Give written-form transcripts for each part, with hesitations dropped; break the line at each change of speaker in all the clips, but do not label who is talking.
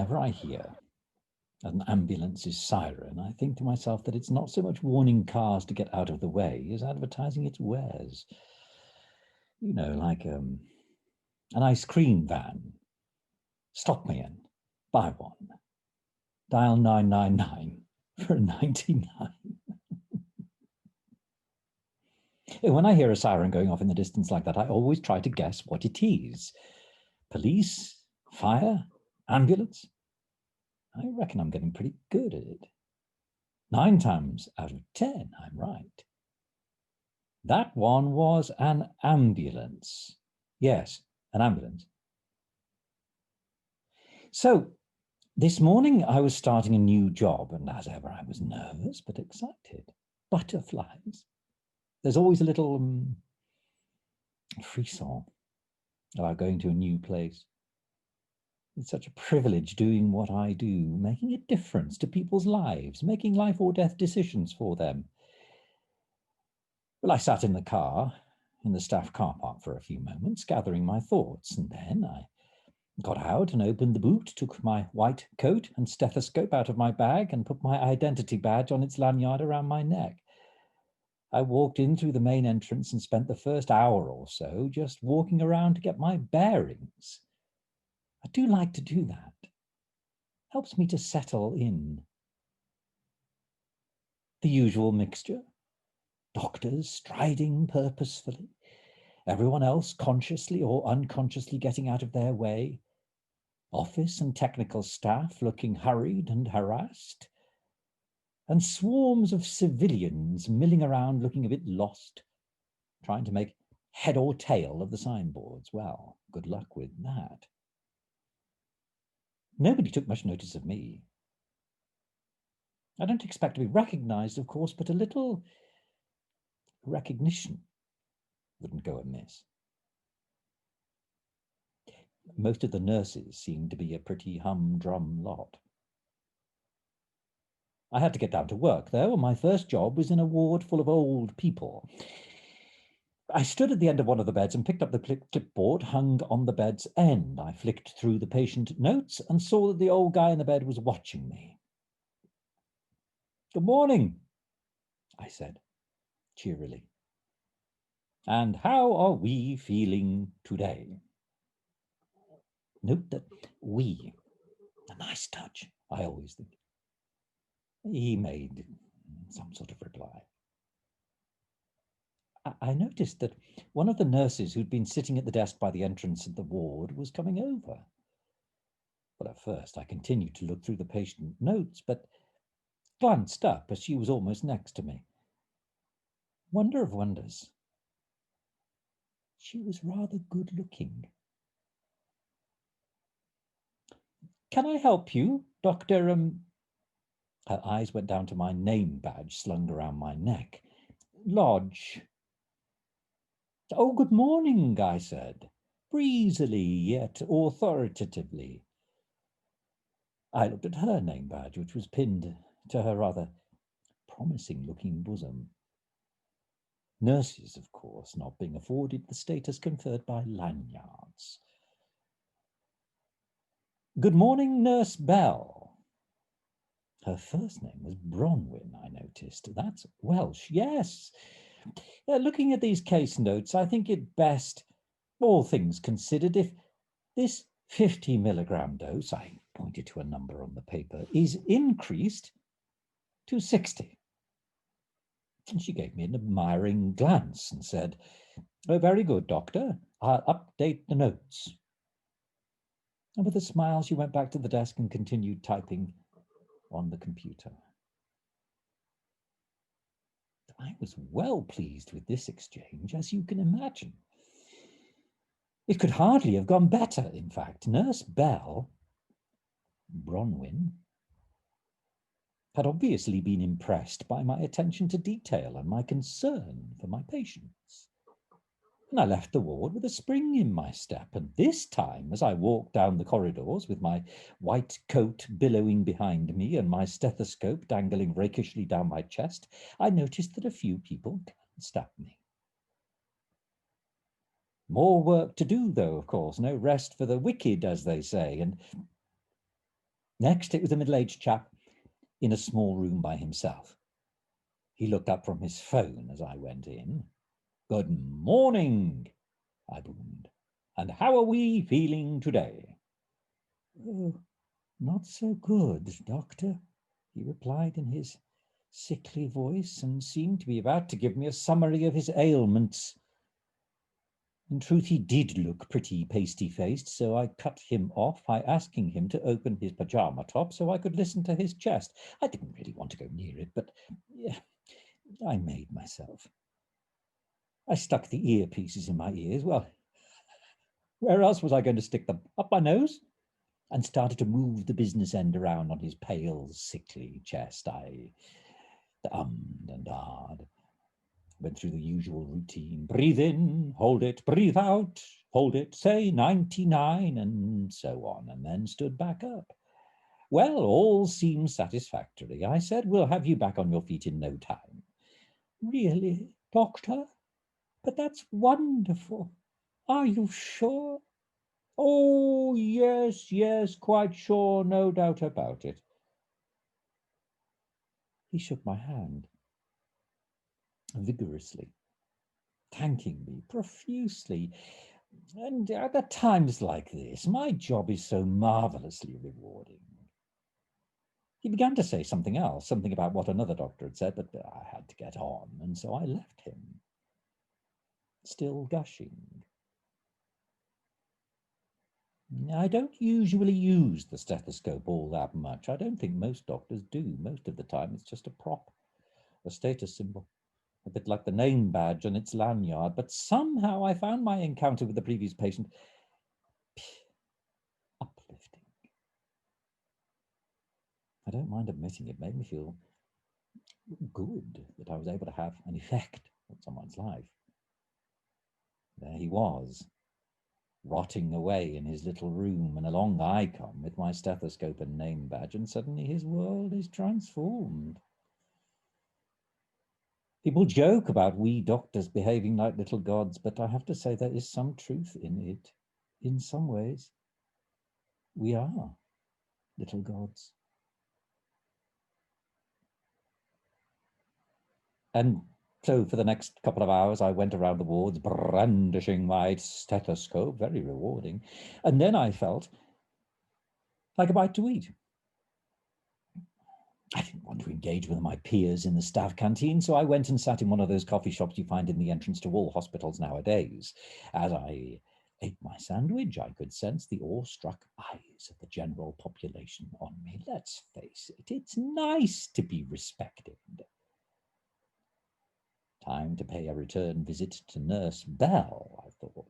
Whenever I hear an ambulance's siren, I think to myself that it's not so much warning cars to get out of the way as advertising its wares. You know, like an ice cream van. Stop me in, buy one. Dial 999 for a 99. When I hear a siren going off in the distance like that, I always try to guess what it is. Police? Fire? Ambulance? I reckon I'm getting pretty good at it. 9 times out of 10, I'm right. That one was an ambulance. Yes, an ambulance. So, this morning I was starting a new job, and as ever I was nervous but excited. Butterflies. There's always a little frisson about going to a new place. It's such a privilege doing what I do, making a difference to people's lives, making life or death decisions for them. Well, I sat in the car, in the staff car park for a few moments, gathering my thoughts, and then I got out and opened the boot, took my white coat and stethoscope out of my bag and put my identity badge on its lanyard around my neck. I walked in through the main entrance and spent the first hour or so just walking around to get my bearings. I do like to do that. Helps me to settle in. The usual mixture. Doctors striding purposefully, everyone else consciously or unconsciously getting out of their way, office and technical staff looking hurried and harassed, and swarms of civilians milling around looking a bit lost, trying to make head or tail of the signboards. Well, good luck with that. Nobody took much notice of me. I don't expect to be recognized, of course, but a little recognition wouldn't go amiss. Most of the nurses seemed to be a pretty humdrum lot. I had to get down to work, though, and my first job was in a ward full of old people. I stood at the end of one of the beds and picked up the clipboard hung on the bed's end. I flicked through the patient notes and saw that the old guy in the bed was watching me. "Good morning," I said, cheerily. "And how are we feeling today?" Note that we, a nice touch, I always think. He made some sort of reply. I noticed that one of the nurses who'd been sitting at the desk by the entrance of the ward was coming over. Well, at first I continued to look through the patient notes, but glanced up as she was almost next to me. Wonder of wonders. She was rather good looking. "Can I help you, Dr. Her eyes went down to my name badge slung around my neck. "Lodge." "Oh, good morning," I said, breezily yet authoritatively. I looked at her name badge, which was pinned to her rather promising-looking bosom. Nurses, of course, not being afforded the status conferred by lanyards. "Good morning, Nurse Bell." Her first name was Bronwyn, I noticed. That's Welsh, yes. Looking at these case notes, I think it best, all things considered, if this 50 milligram dose, I pointed to a number on the paper, is increased to 60. And she gave me an admiring glance and said, "Oh, very good, doctor. I'll update the notes." And with a smile, she went back to the desk and continued typing on the computer. I was well pleased with this exchange, as you can imagine. It could hardly have gone better, in fact. Nurse Bell, Bronwyn, had obviously been impressed by my attention to detail and my concern for my patients. And I left the ward with a spring in my step, and this time, as I walked down the corridors with my white coat billowing behind me and my stethoscope dangling rakishly down my chest, I noticed that a few people glanced at me. More work to do, though, of course, no rest for the wicked, as they say, and Next, it was a middle-aged chap in a small room by himself. He looked up from his phone as I went in. "Good morning," I boomed. "And how are we feeling today?" "Oh, not so good, Doctor," he replied in his sickly voice, and seemed to be about to give me a summary of his ailments. In truth, he did look pretty pasty-faced, so I cut him off by asking him to open his pajama top so I could listen to his chest. I didn't really want to go near it, but yeah, I made myself. I stuck the earpieces in my ears. Well, where else was I going to stick them? Up my nose? And started to move the business end around on his pale, sickly chest. I ummed and ahed. Went through the usual routine. Breathe in, hold it, breathe out, hold it, say 99, and so on, and then stood back up. Well, all seems satisfactory. I said, "We'll have you back on your feet in no time." "Really, Doctor? But that's wonderful. Are you sure?" "Oh, yes, quite sure, no doubt about it." He shook my hand vigorously, thanking me profusely. And at times like this, my job is so marvelously rewarding. He began to say something else, something about what another doctor had said, but I had to get on, and so I left him, still gushing. I don't usually use the stethoscope all that much. I don't think most doctors do. Most of the time, it's just a prop, a status symbol, a bit like the name badge on its lanyard. But somehow I found my encounter with the previous patient uplifting. I don't mind admitting it made me feel good that I was able to have an effect on someone's life. There he was, rotting away in his little room, and along I come with my stethoscope and name badge, and suddenly his world is transformed. People joke about we doctors behaving like little gods, but I have to say there is some truth in it. In some ways, we are little gods. And so for the next couple of hours, I went around the wards brandishing my stethoscope, very rewarding. And then I felt like a bite to eat. I didn't want to engage with my peers in the staff canteen, so I went and sat in one of those coffee shops you find in the entrance to all hospitals nowadays. As I ate my sandwich, I could sense the awestruck eyes of the general population on me. Let's face it, it's nice to be respected. Time to pay a return visit to Nurse Bell, I thought.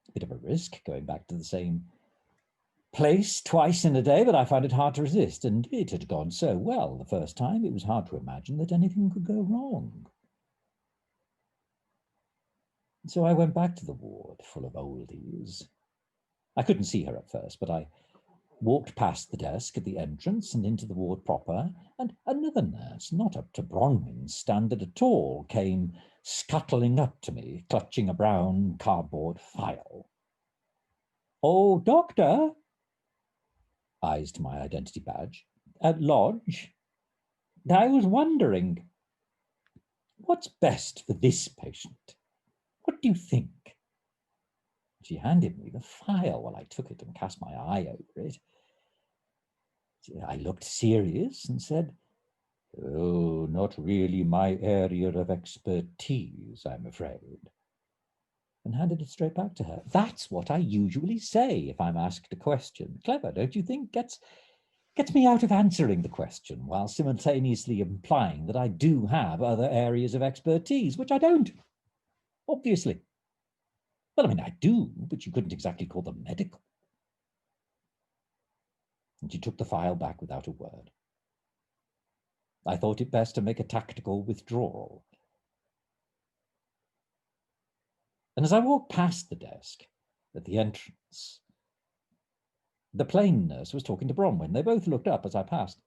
A bit of a risk going back to the same place twice in a day, but I found it hard to resist, and it had gone so well the first time, it was hard to imagine that anything could go wrong. So I went back to the ward full of oldies. I couldn't see her at first, but I walked past the desk at the entrance and into the ward proper, and another nurse, not up to Bronwyn's standard at all, came scuttling up to me, clutching a brown cardboard file. "Oh, Doctor," eyes to my identity badge, "at Lodge. I was wondering, what's best for this patient? What do you think?" She handed me the file. Well, I took it and cast my eye over it. I looked serious and said, "Oh, not really my area of expertise, I'm afraid," and handed it straight back to her. That's what I usually say if I'm asked a question. Clever, don't you think? Gets me out of answering the question while simultaneously implying that I do have other areas of expertise, which I don't, obviously. Well, I mean, I do, but you couldn't exactly call them medical. And she took the file back without a word. I thought it best to make a tactical withdrawal. And as I walked past the desk at the entrance, the plain nurse was talking to Bronwyn. They both looked up as I passed.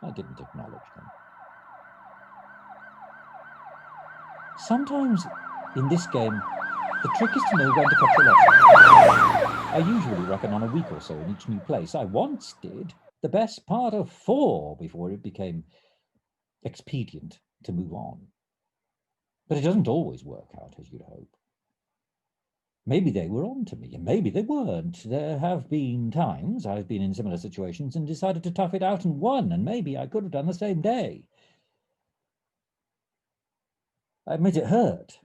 I didn't acknowledge them. Sometimes in this game, the trick is to know when to cut your losses. I usually reckon on a week or so in each new place. I once did the best part of 4 before it became expedient to move on. But it doesn't always work out as you'd hope. Maybe they were on to me, and maybe they weren't. There have been times I've been in similar situations and decided to tough it out and won, and maybe I could have done the same day. I admit it hurt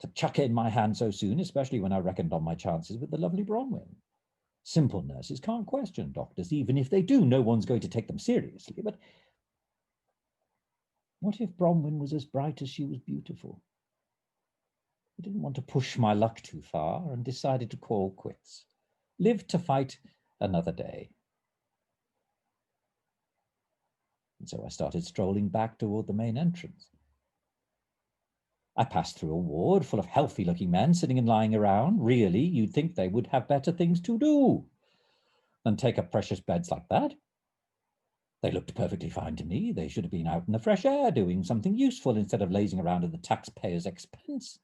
to chuck it in my hand so soon, especially when I reckoned on my chances with the lovely Bronwyn. Simple nurses can't question doctors. Even if they do, no one's going to take them seriously. But what if Bronwyn was as bright as she was beautiful? I didn't want to push my luck too far and decided to call quits. Live to fight another day. And so I started strolling back toward the main entrance. I passed through a ward full of healthy-looking men sitting and lying around. Really, you'd think they would have better things to do than take up precious beds like that. They looked perfectly fine to me. They should have been out in the fresh air doing something useful instead of lazing around at the taxpayer's expense.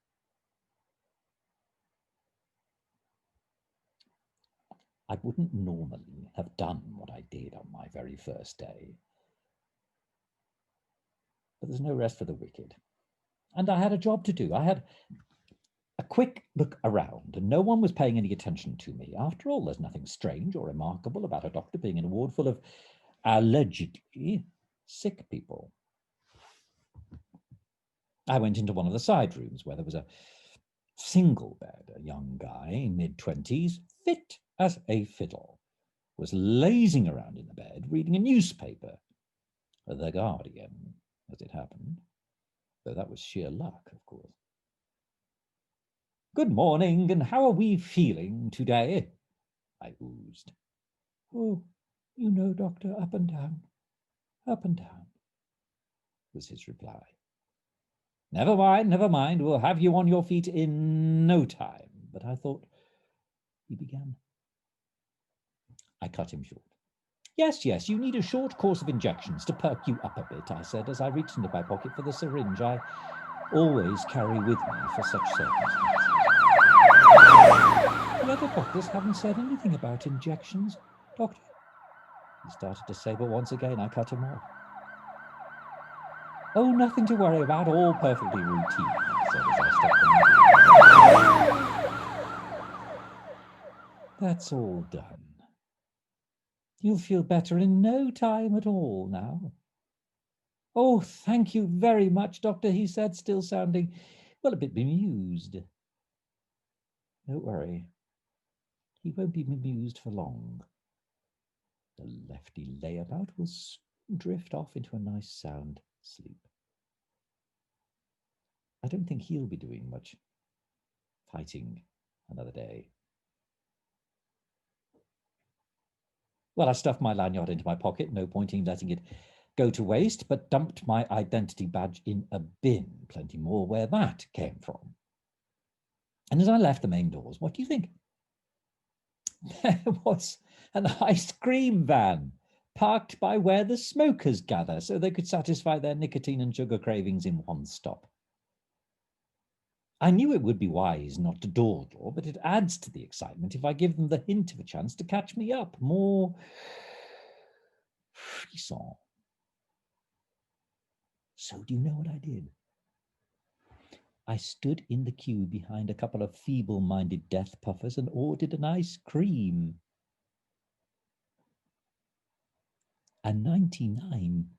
I wouldn't normally have done what I did on my very first day. But there's no rest for the wicked. And I had a job to do. I had a quick look around, and no one was paying any attention to me. After all, there's nothing strange or remarkable about a doctor being in a ward full of allegedly sick people. I went into one of the side rooms where there was a single bed. A young guy, mid-20s, fit as a fiddle, was lazing around in the bed, reading a newspaper, The Guardian, as it happened, though that was sheer luck, of course. "Good morning, and how are we feeling today?" I oozed. "Oh, you know, Doctor, up and down, was his reply. Never mind, we'll have you on your feet in no time." But I thought, he began. I cut him short. Yes, you need a short course of injections to perk you up a bit," I said as I reached into my pocket for the syringe I always carry with me for such circumstances. "The other doctors haven't said anything about injections, Doctor," he started to say, but once again I cut him off. "Oh, nothing to worry about, all perfectly routine," I said as I stopped the "That's all done. You'll feel better in no time at all now." "Oh, thank you very much, Doctor," he said, still sounding, well, a bit bemused. "Don't worry. He won't be bemused for long. The lefty layabout will drift off into a nice sound sleep. I don't think he'll be doing much fighting another day." Well, I stuffed my lanyard into my pocket, no point in letting it go to waste, but dumped my identity badge in a bin. Plenty more where that came from. And as I left the main doors, what do you think? There was an ice cream van parked by where the smokers gather so they could satisfy their nicotine and sugar cravings in one stop. I knew it would be wise not to dawdle, but it adds to the excitement if I give them the hint of a chance to catch me up. More frisson. So do you know what I did? I stood in the queue behind a couple of feeble-minded death puffers and ordered an ice cream. A 99